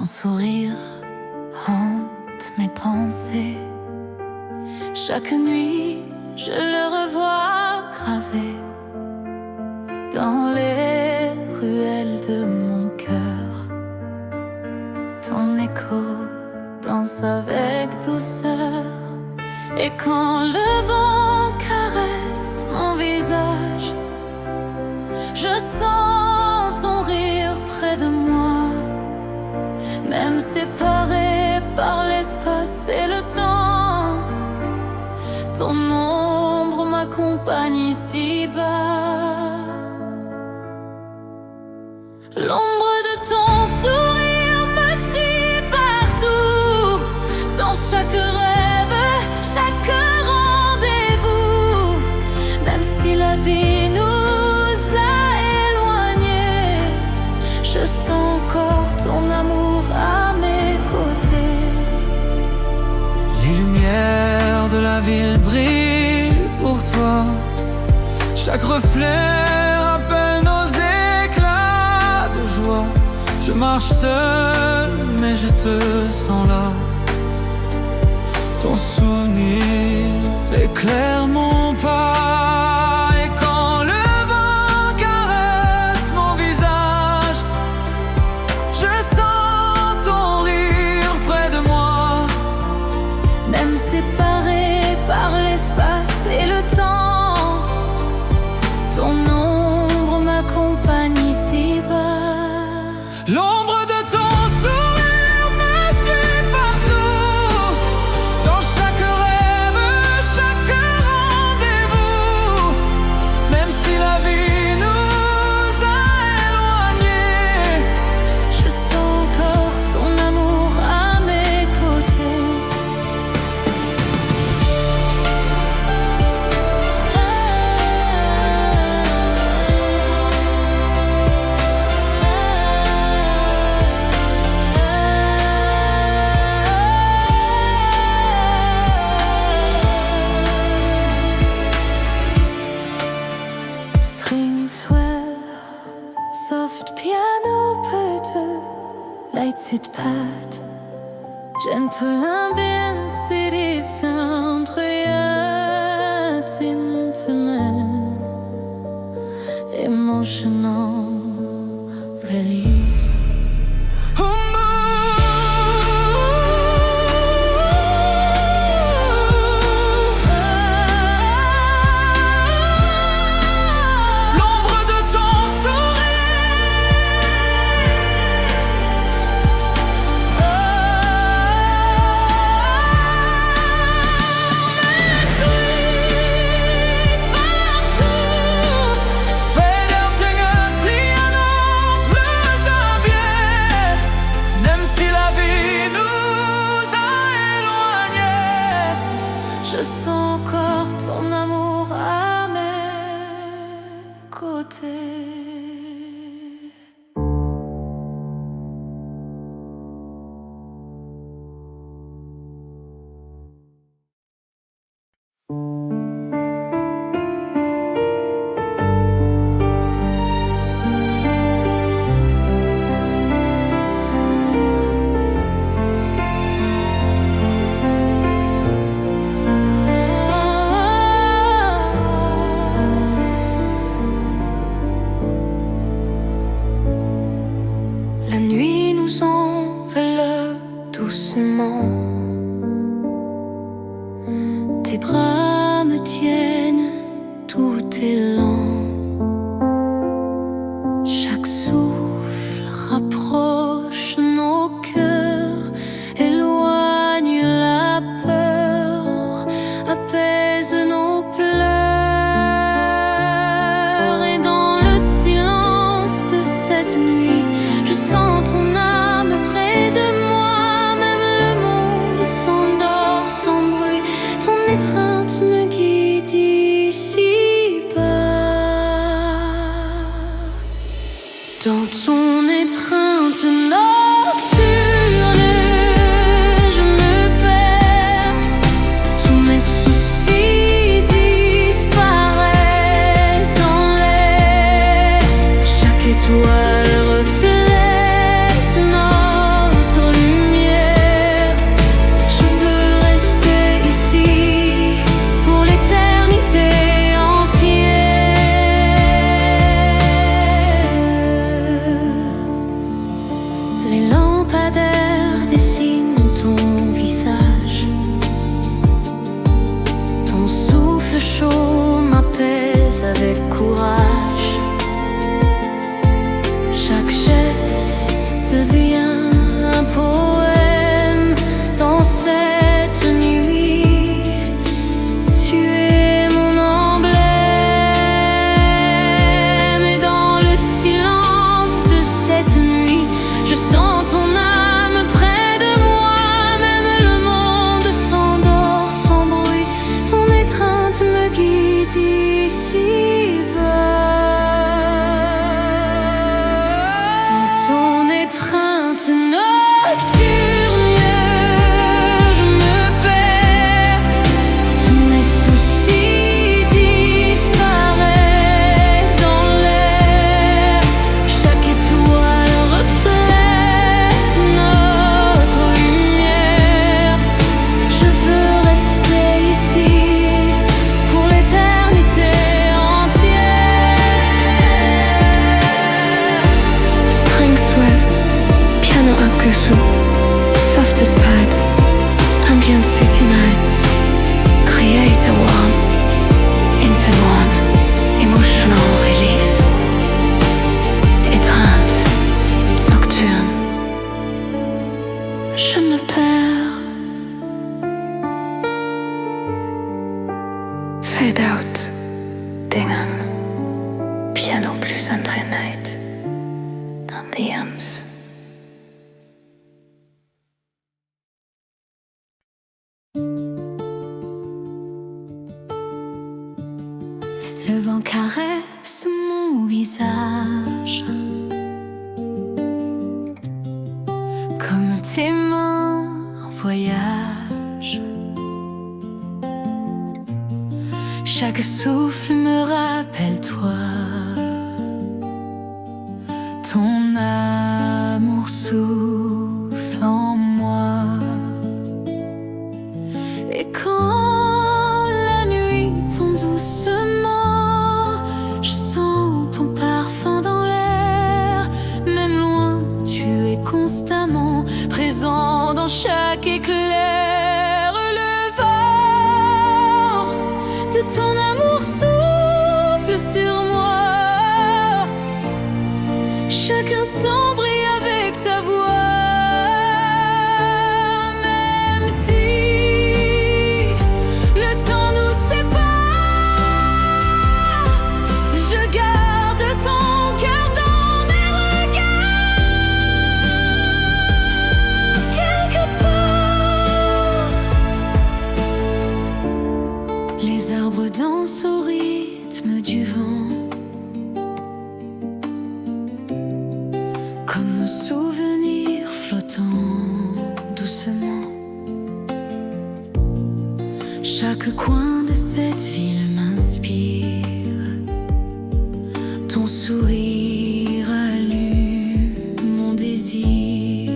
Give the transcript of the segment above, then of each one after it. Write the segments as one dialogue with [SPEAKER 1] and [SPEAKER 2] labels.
[SPEAKER 1] Ton sourire hante mes pensées. Chaque nuit, je le revois gravé dans les ruelles de mon cœur. Ton écho danse avec douceur. Et quand le vent caresse mon visage, je sens ton rire près de moi. Même séparés par l'espace et le temps, ton ombre m'accompagne ici-bas. L'ombre de ton sourire me suit partout, dans chaque rêve, chaque rendez-vous. Même si la vie nous a éloignés, je sens encore ton amour à mes côtés.
[SPEAKER 2] Les lumières de la ville brillent pour toi. Chaque reflet rappelle nos éclats de joie. Je marche seul, mais je te sens là. Ton souvenir éclaire mon pas. Et quand le vent caresse mon visage, je sens ton rire près de moi.
[SPEAKER 1] Même séparés par l'espace et le temps, ton ombre m'accompagne ici-bas.
[SPEAKER 2] L'ombre de ton sourire me suit partout, dans chaque rêve, chaque rendez-vous. Même si la vie nous a éloignés,
[SPEAKER 1] Je sens encore ton amour à mes côtés. String swell, soft piano pattern, lighted pad, gentle ambient city sound, creates intimate, emotional release.
[SPEAKER 2] l'ombre de ton Feder Dinge piano plus un biais. Même si la vie nous a éloignés,
[SPEAKER 1] Je sens encore ton amour à mes côtés. La nuit nous enveloppe doucement. Tes bras me tiennent, tout est lent. Chaque souffle rapproche nos cœurs, éloigne la peur, apaise nos pleurs. Et dans le silence de cette nuit, je sens ton âme près de moi. Même le monde s'endort sans bruit, ton étreinte me guide ici-bas. guide ici-bas. Dans ton étreinte nocturne, je me perds. Tous mes soucis disparaissent dans l'air. Chaque étoile reflète notre lumière. Je veux rester ici pour l'éternité entière. String swell, piano akusu, softed pad, ambient city nights. Create a warm, into one, emotional release. Étreinte nocturne, je me perds. Fade out, dingen, piano plus Andre Night, dan the Ams. Le vent caresse mon visage, comme tes mains en voyage. Chaque souffle me rappelle toi, ton amour souffle en moi. Et quand la nuit tombe doucement, je sens ton parfum dans l'air. Même loin, tu es constamment présent dans chaque éclair. Le vent de ton amour souffle sur moi. Chaque instant brille avec ta voix. Même si le temps nous sépare, je garde ton cœur dans mes regards. Quelque part, les arbres dansent au rythme du vent, comme nos souvenirs flottant doucement. Chaque coin de cette ville m'inspire. Ton sourire allume mon désir.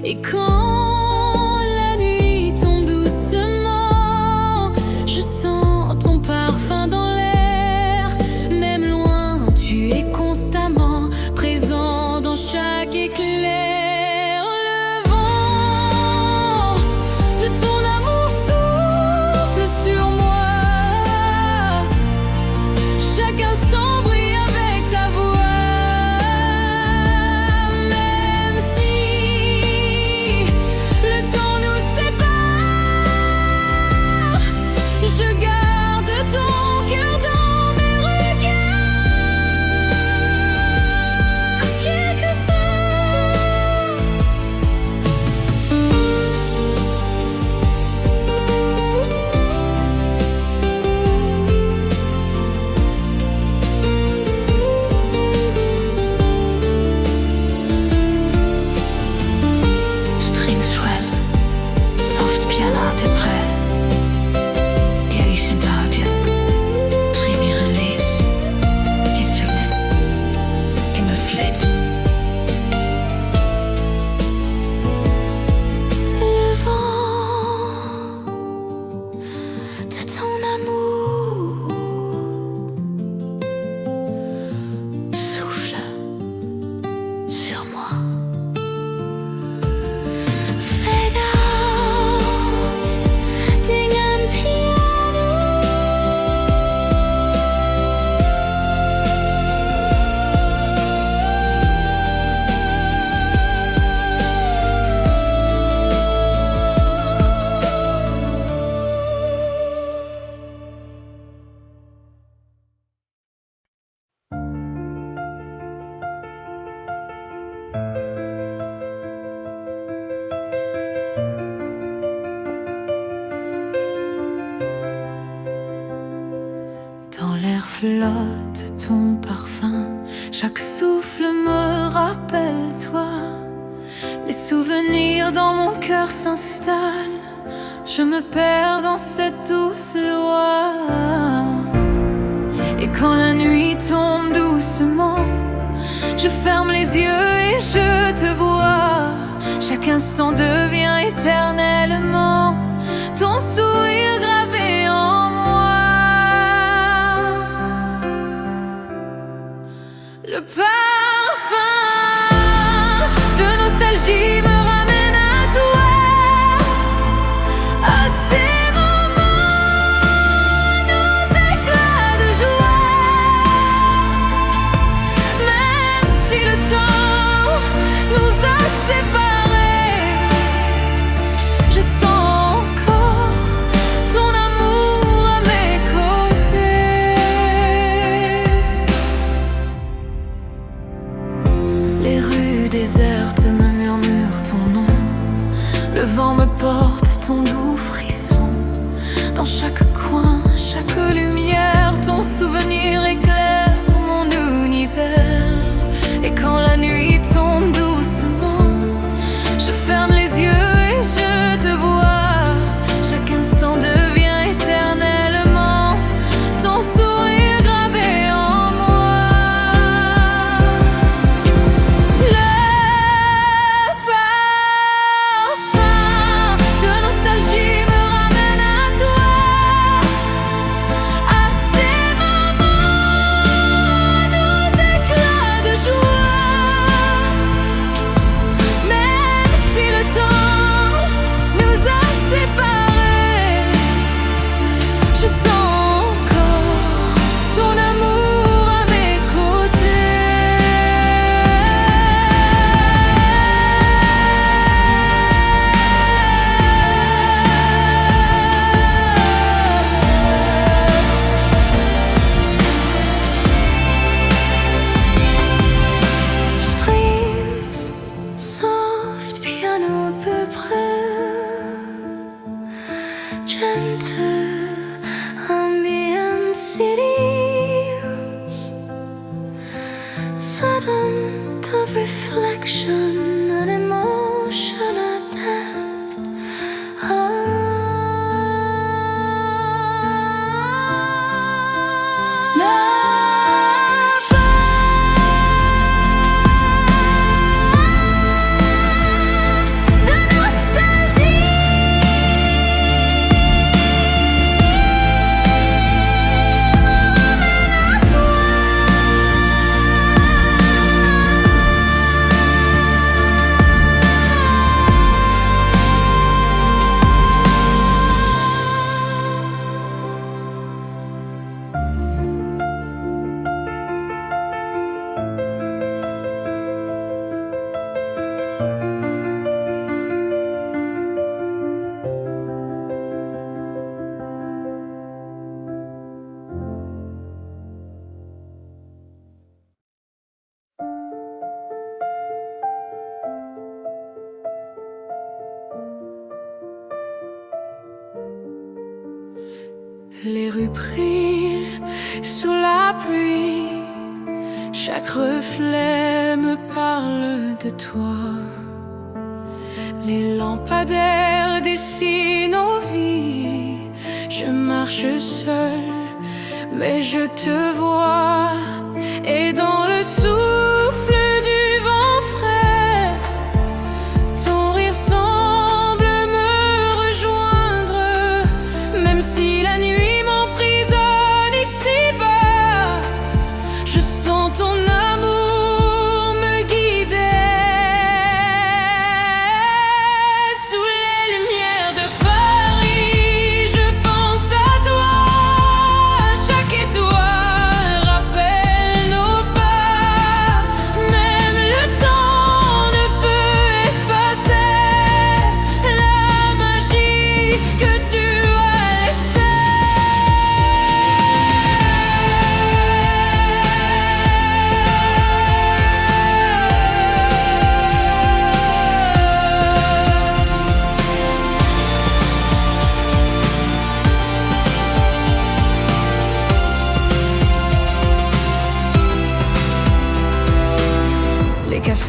[SPEAKER 1] Et quand la nuit tombe doucement, je sens ton parfum dans l'air. Même loin, tu es constamment présent dans chaque éclair. Le vent de ton amour souffle sur moi. Chaque instant flotte ton parfum, chaque souffle me rappelle toi. Les souvenirs dans mon cœur s'installent, je me perds dans cette douce loi. Et quand la nuit tombe doucement, je ferme les yeux et je te vois. Chaque instant devient éternellement ton sourire gravé en moi. Le parfum de nostalgie me ramène à toi, à ces moments, nos éclats de joie. Même si le temps nous a séparés, je sens encore ton amour à mes côtés. Les rues désertes me murmurent ton nom, le vent me porte ton doux frisson. Dans chaque coin, chaque lumière, ton souvenir éclaire mon univers. Et quand la nuit tombe doucement, je ferme les yeux et je te vois. Chaque instant devient éternellement ton sourire gravé en moi. Le parfum de nostalgie me ramène à toi, à ces moments, nos éclats de joie. Même si le temps nous a séparés, je sens encore ton amour à mes Strings, soft piano peu près, gentle ambient cities, sudden of reflection and emotion adapt. De nostalgie Les rues brillent sous la pluie, chaque reflet me parle de toi. Les lampadaires dessinent nos vies, je marche seule, mais je te vois. Et dans le souffle du vent frais, ton rire semble me rejoindre. Même si la nuit m'emprisonne ici-bas, je sens ton amour me guider. Sous les lumières de Paris, je pense à toi. Chaque étoile rappelle nos pas. Même le temps ne peut effacer la magie que tu as laissée.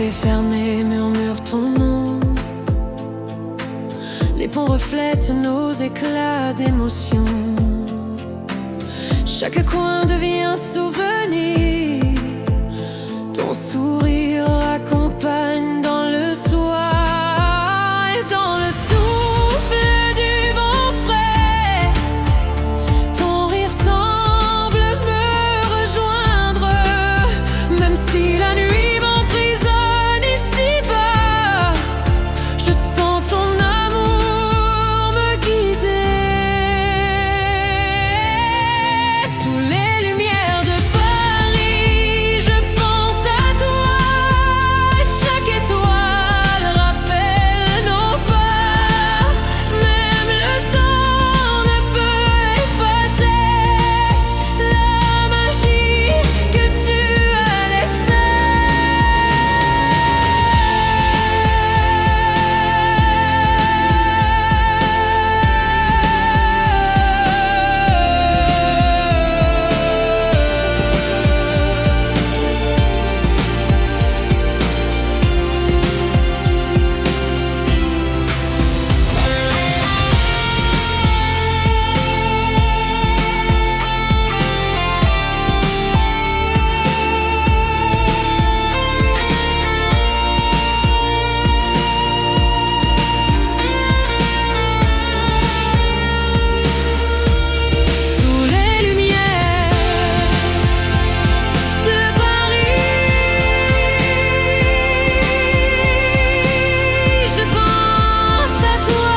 [SPEAKER 1] cafés fermés murmurent ton nom. Les ponts reflètent nos éclats d'émotion. Chaque coin devient un souvenir. Ton sourire accompagne dans le soir et dans le souffle du vent frais. Ton rire semble me rejoindre, même si la nuit m'emprisonne ici-bas. Je sens ton amour me guider. Sous les lumières de Paris, je pense à toi. Chaque étoile rappelle nos pas. Même le temps ne peut effacer la magie que tu as laissée. Sous les lumières de Paris, je pense à toi.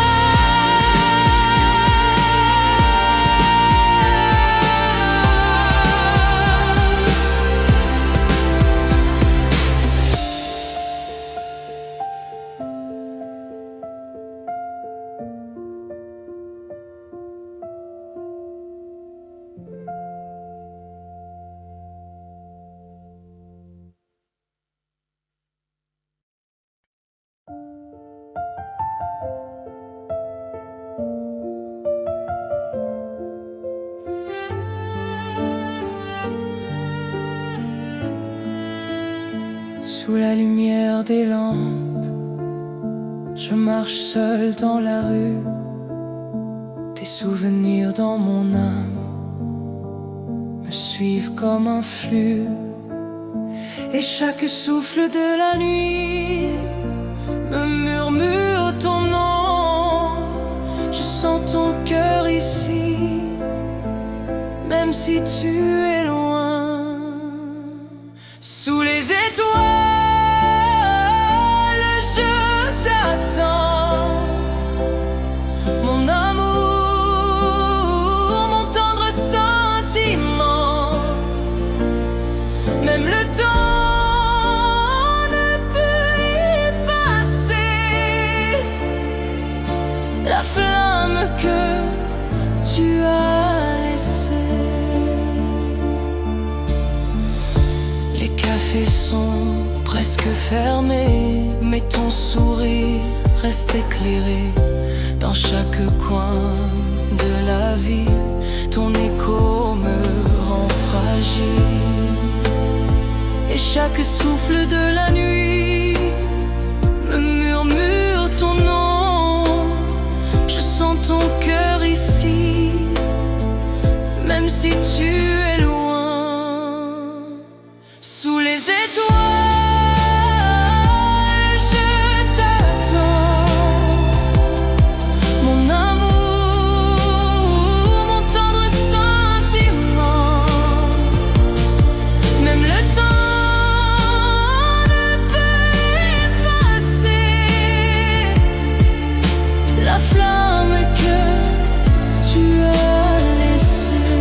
[SPEAKER 1] Sous la lumière des lampes, je marche seul dans la rue. Tes souvenirs dans mon âme me suivent comme un flux. Et chaque souffle de la nuit me murmure ton nom. Je sens ton cœur ici, même si tu es loin. Sous les étoiles, je t'attends. Mon amour, mon tendre sentiment. Même le temps ne peut effacer la flamme que tu as laissée. Les cafés sont presque fermés, mais ton sourire reste éclairé. Dans chaque coin de la ville, ton écho me rend fragile. Et chaque souffle de la nuit me murmure ton nom. Je sens ton cœur ici, même si tu es loin. Sous les étoiles, je t'attends. Mon amour, mon tendre sentiment. Même le temps ne peut effacer la flamme que tu as laissée.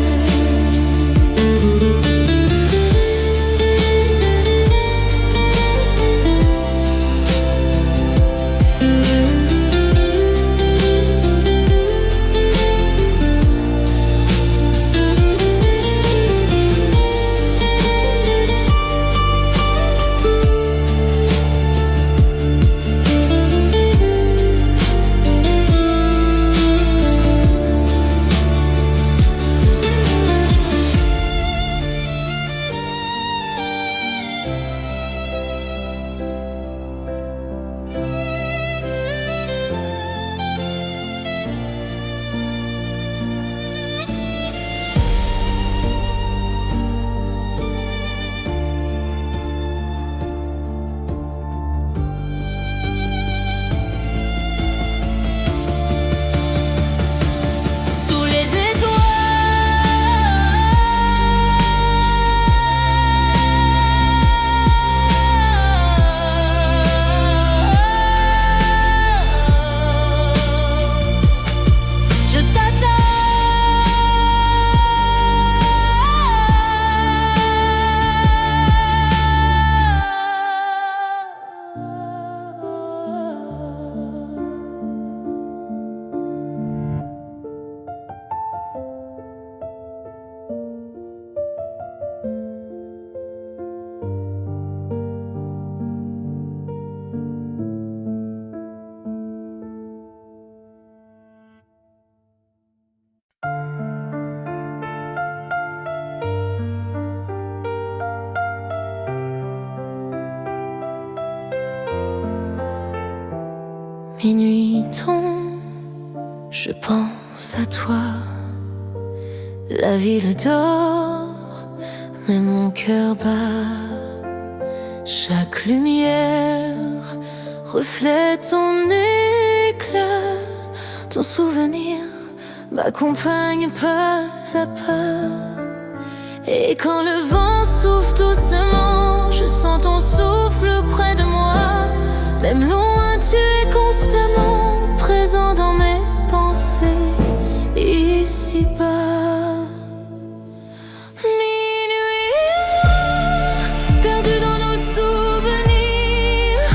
[SPEAKER 1] Minuit tombe, je pense à toi. La ville dort, mais mon cœur bat. Chaque lumière reflète ton éclat. Ton souvenir m'accompagne pas à pas. Et quand le vent souffle doucement, je sens ton souffle près de moi. Même loin, tu es constamment présent dans mes pensées, ici-bas. Minuit et moi, perdus dans nos souvenirs.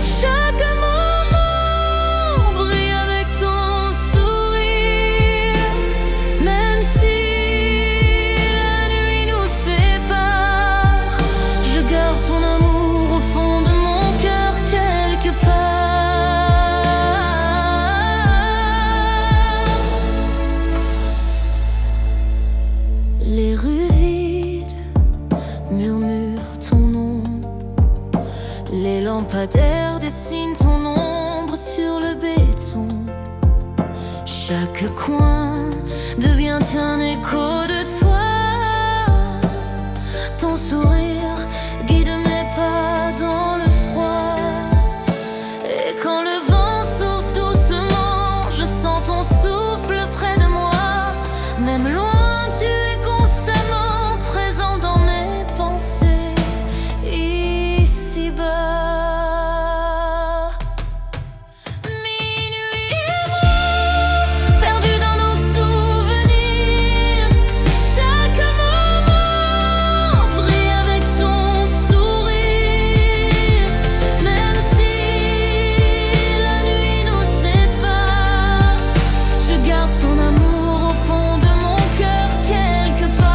[SPEAKER 1] Chaque moment brille avec ton sourire. Même si la nuit nous sépare, je garde ton amour au fond de mon cœur quelque part. Les rues vides murmurent ton nom. Les lampadaires dessinent ton ombre sur le béton. Chaque coin devient un écho de toi. Ton sourire guide mes pas dans le froid. Et quand le vent souffle doucement, je sens ton souffle près de moi. Même loin, tu es constamment présent dans mes pensées, ici-bas. Minuit et moi, perdus dans nos souvenirs. Chaque moment brille avec ton sourire. Même si la nuit nous sépare, je garde ton amour au fond de mon cœur quelque part.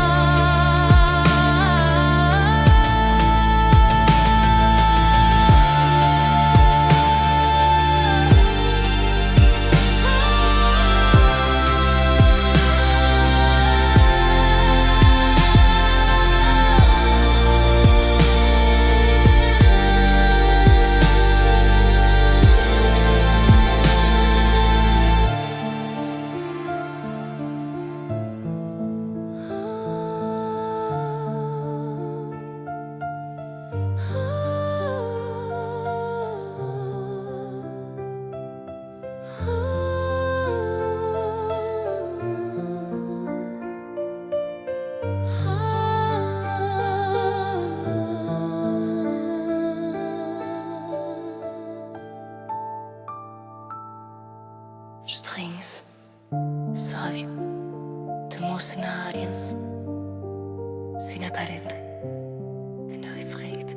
[SPEAKER 1] Strings, savio, de mocenariens, sinaparenne, en uitreed.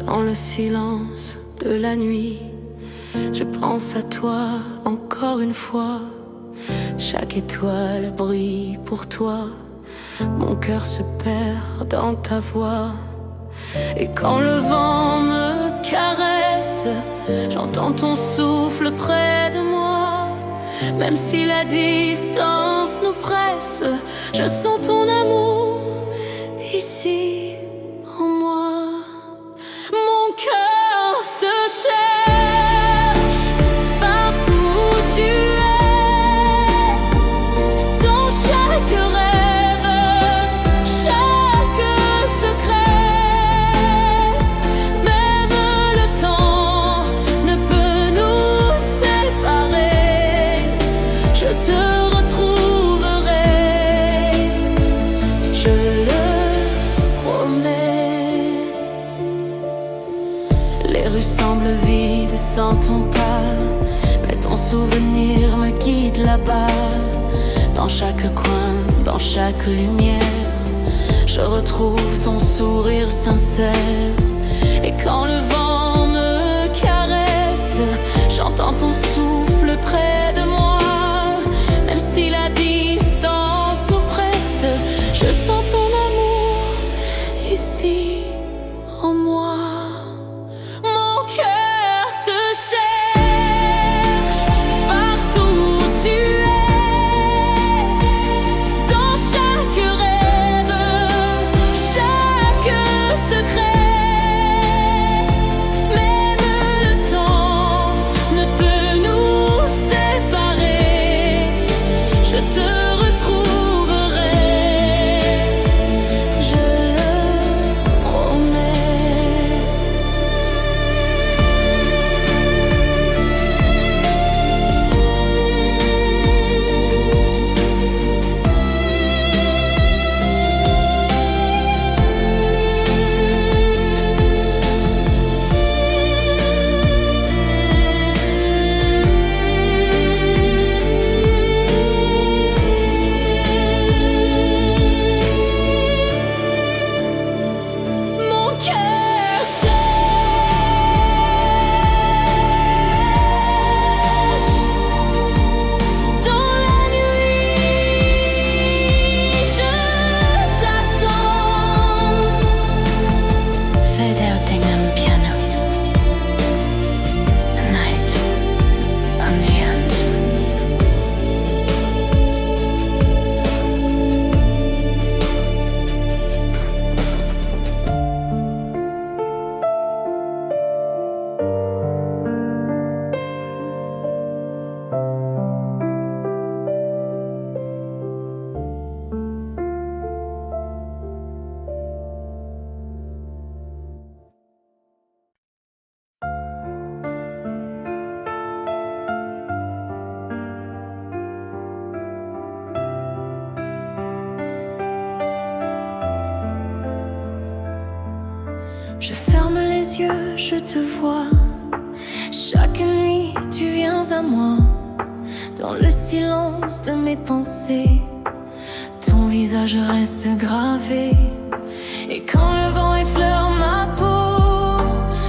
[SPEAKER 1] Dans le silence de la nuit, je pense à toi encore une fois. Chaque étoile brille pour toi. Mon cœur se perd dans ta voix. Et quand le vent me caresse, j'entends ton souffle près de moi. Même si la distance nous presse, je sens ton amour ici en moi. Mon cœur te cherche partout où tu es, dans chaque rêve, chaque secret. Même le temps ne peut nous séparer. Je te retrouverai Les rues semblent vides sans ton pas, mais ton souvenir me guide là-bas. Dans chaque coin, dans chaque lumière, je retrouve ton sourire sincère. Et quand le vent me caresse, j'entends ton souffle près de moi. Même si la distance nous presse, je sens ton amour ici en moi. Mon cœur te cherche partout où tu es, dans chaque rêve, chaque secret. Même le temps ne peut nous séparer. Je te retrouverai, je le promets. Mon cœur tâche dans la nuit, je t'attends. Fade out in a piano, a night on the end. Je ferme les yeux, je te vois. Chaque nuit, tu viens à moi. Dans le silence de mes pensées, ton visage reste gravé. Et quand le vent effleure ma peau,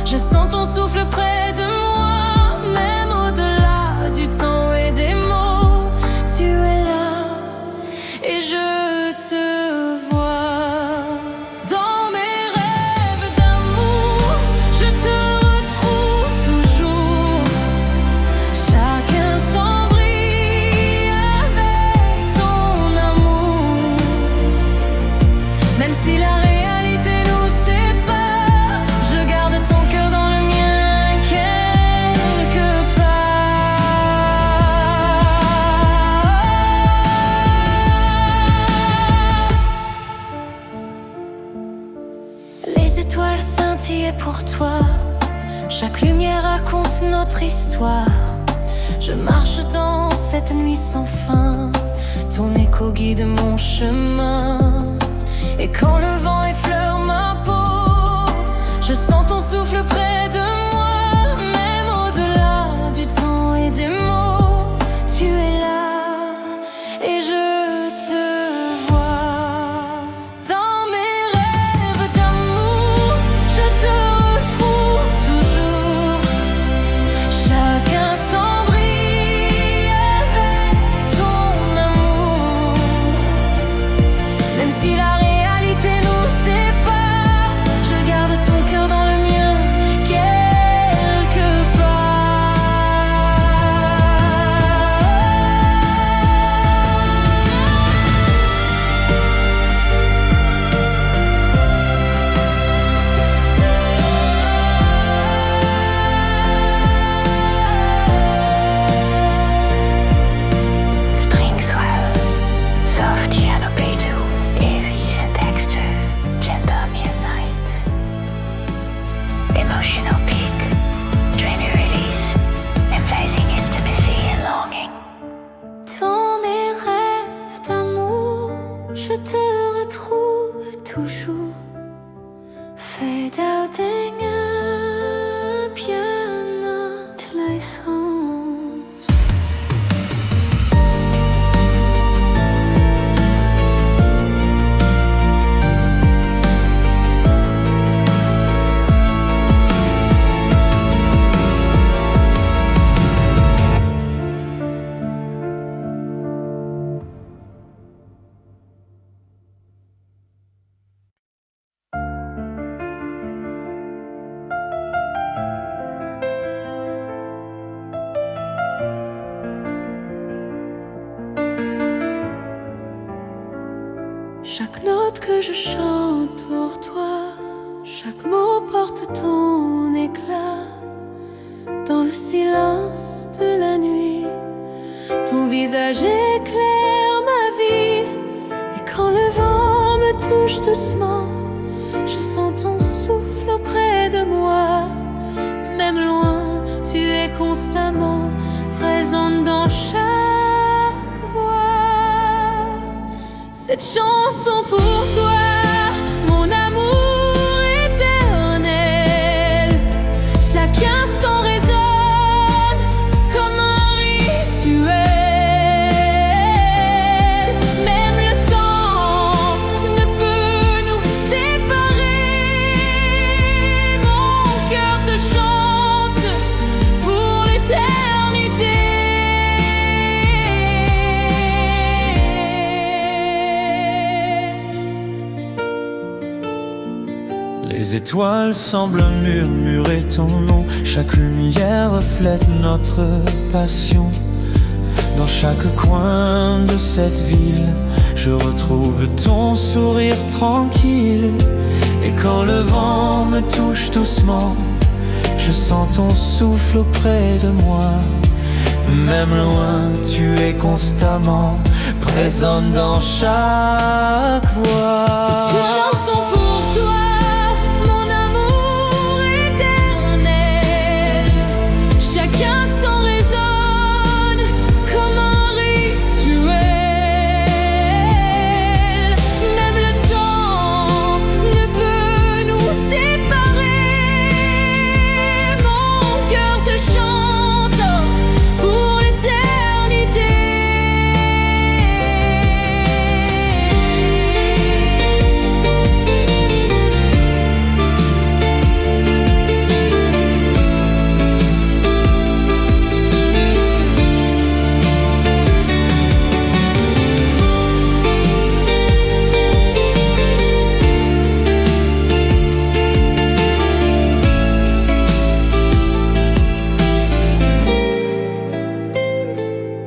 [SPEAKER 1] je sens ton souffle près de moi. Même au-delà du temps et des mots, tu es là et je te vois. Dans mes rêves d'amour, je te retrouve toujours. Chaque instant brille avec ton amour. Même si la réalité nous sépare, je garde ton cœur dans le mien quelque part. Les étoiles scintillaient pour toi. Chaque lumière raconte notre histoire. Je marche dans cette nuit sans fin. Ton écho guide mon chemin. Et quand le vent effleure ma peau, je sens ton souffle près de moi. Même au-delà du temps et des mots, tu es là et je te vois. Dans mes rêves d'amour, je te retrouve toujours. Chaque instant brille avec ton amour. Même si la réalité nous sépare, je garde ton cœur dans le mien quelque
[SPEAKER 3] String swell, soft piano beat, ease and texture, gentle midnight. Emotional peak, dreamy release, emphasizing intimacy and longing.
[SPEAKER 1] Dans mes rêves d'amour, je te retrouve toujours. Fade out in a je chante pour toi. Chaque mot porte ton éclat. Dans le silence de la nuit, ton visage éclaire ma vie. Et quand le vent me touche doucement, je sens ton souffle auprès de moi. Même loin, tu es constamment présente dans chaque voix. Cette chanson pour toi, mon amour éternel. Chaque instant résonne comme un rituel. Même le temps ne peut nous séparer. Mon cœur te chante pour l'éternité.
[SPEAKER 2] Les étoiles semblent murmurer ton nom. Chaque lumière reflète notre passion. Dans chaque coin de cette ville, je retrouve ton sourire tranquille. Et quand le vent me touche doucement, je sens ton souffle auprès de moi. Même loin, tu es constamment présente dans chaque voix.
[SPEAKER 1] C'est une chanson pour toi, mon amour éternel. Chaque instant résonne comme un rituel. Même le temps ne peut nous séparer. Mon cœur te chante pour l'éternité.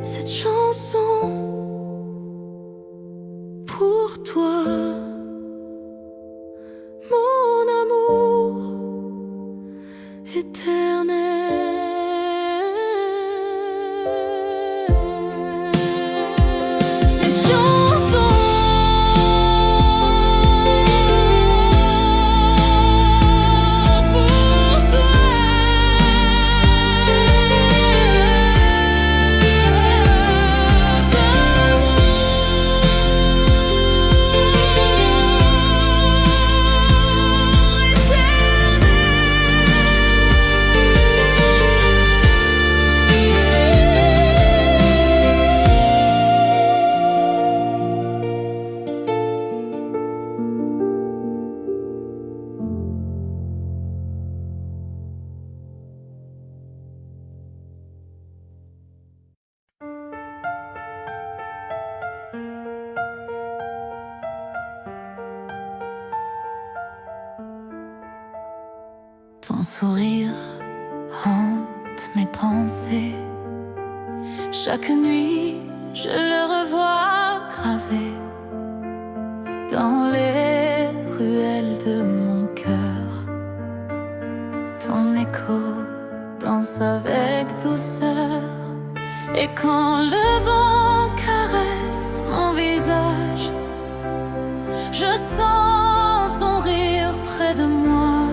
[SPEAKER 1] Cette chanson pour toi, mon amour éternel. Cette chanson pour toi. Ton sourire hante mes pensées. Chaque nuit, je le revois gravé dans les ruelles de mon cœur. Ton écho danse avec douceur. Et quand le vent caresse mon visage, je sens ton rire près de moi.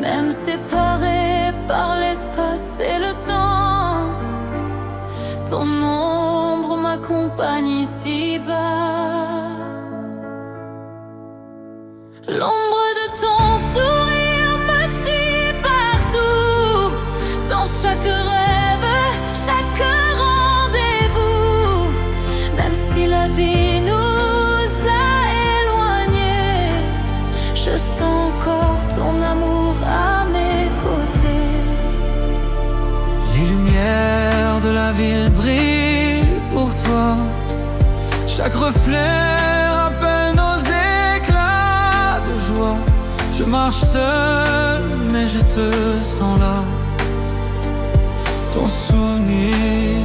[SPEAKER 1] Même séparés par l'espace et le temps, ton ombre m'accompagne ici-bas. L'ombre de ton sourire me suit partout, dans chaque rêve, chaque rendez-vous. Même si la vie nous a éloignés, je sens encore ton amour à mes côtés.
[SPEAKER 2] Les lumières de la ville brillent pour toi. Chaque reflet rappelle nos éclats de joie. Je marche seul, mais je te sens là. Ton souvenir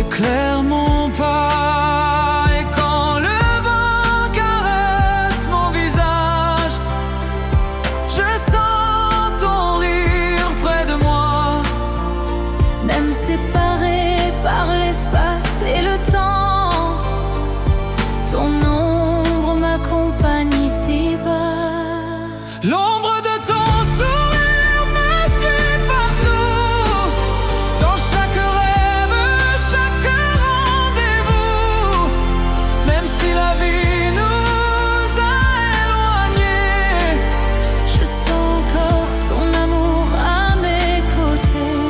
[SPEAKER 2] éclaire mon pas. Et quand le vent caresse L'ombre de ton sourire me suit partout, dans chaque rêve, chaque rendez-vous. Même si la vie nous a éloignés, je sens encore ton amour à mes côtés.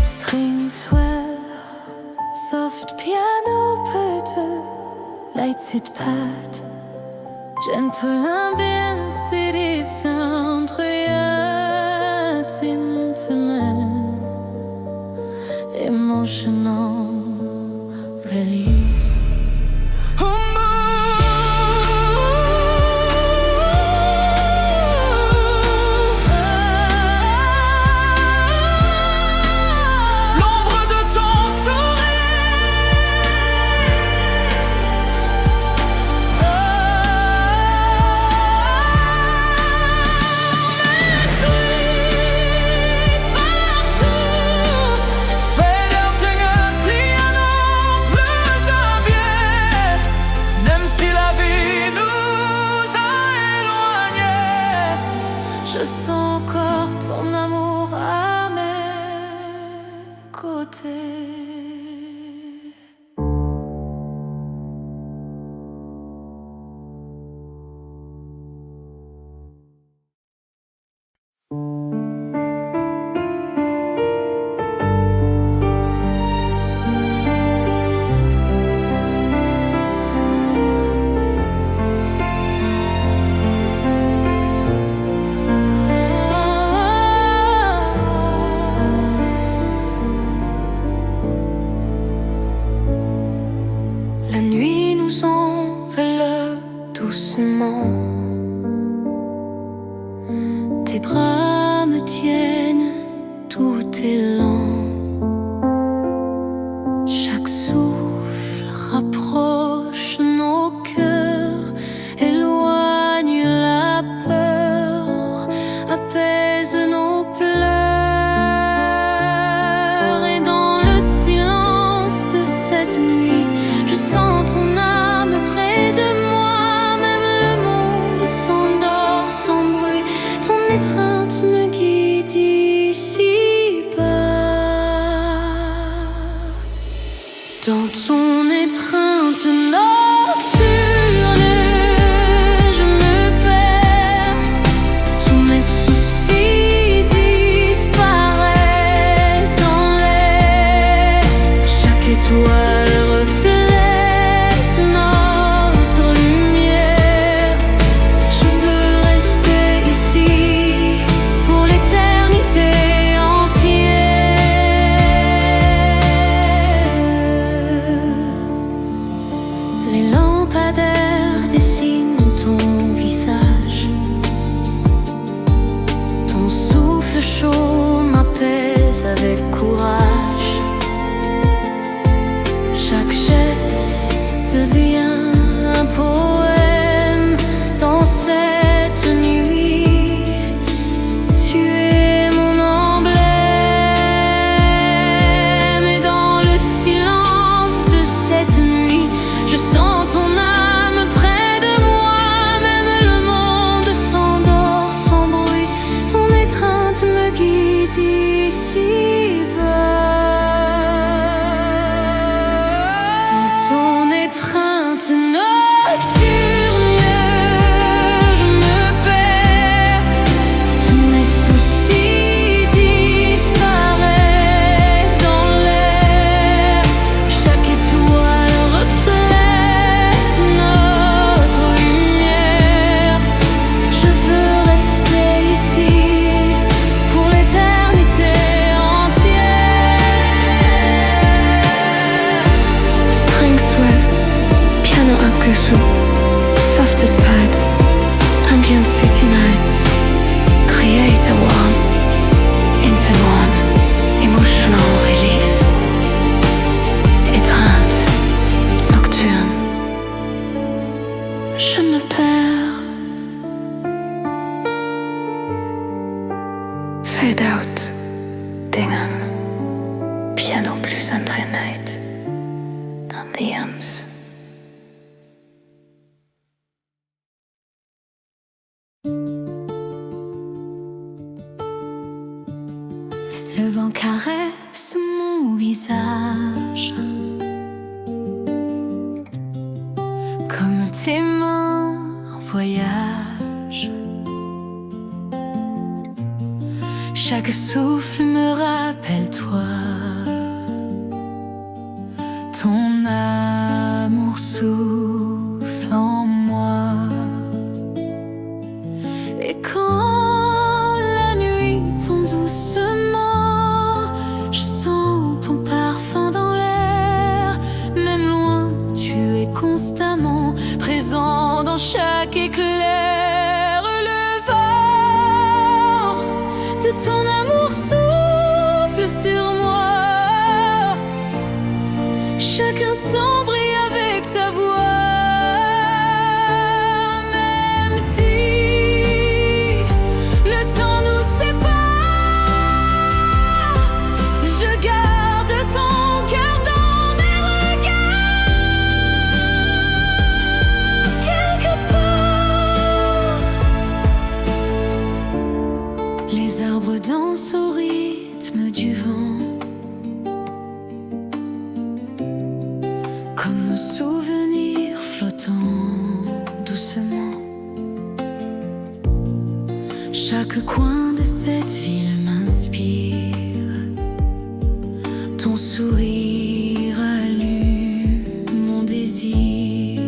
[SPEAKER 2] String swell, soft piano pattern, light seat pad, gentle ambient city sound, creates intimate, emotional release. L'ombre de ton je sens encore ton amour à mes côtés. La nuit nous enveloppe doucement. Tes bras me tiennent, tout est lent. Chaque souffle rapproche nos cœurs, éloigne la peur, apaise nos pleurs. Et dans le silence de cette nuit, je sens ton âme près de moi, même le monde
[SPEAKER 1] je me perds. Fade out dengan piano plus Andre Knight dan The Ems. Le vent caresse mon visage comme tes mains en voyage. Chaque souffle me rappelle toi. Ton amour souffle en moi. Et quand la nuit tombe doucement, je sens ton parfum dans l'air. Même loin, tu es constamment présent dans chaque éclair. Le vent de ton amour souffle sur moi. Chaque instant brille avec ta voix. Même si le temps nous sépare, je garde ton cœur dans mes regards. Quelque part, les arbres dansent au rythme du vent. Comme nos souvenirs flottant doucement. Chaque coin de cette ville m'inspire. Ton sourire allume mon désir.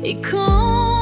[SPEAKER 1] Et quand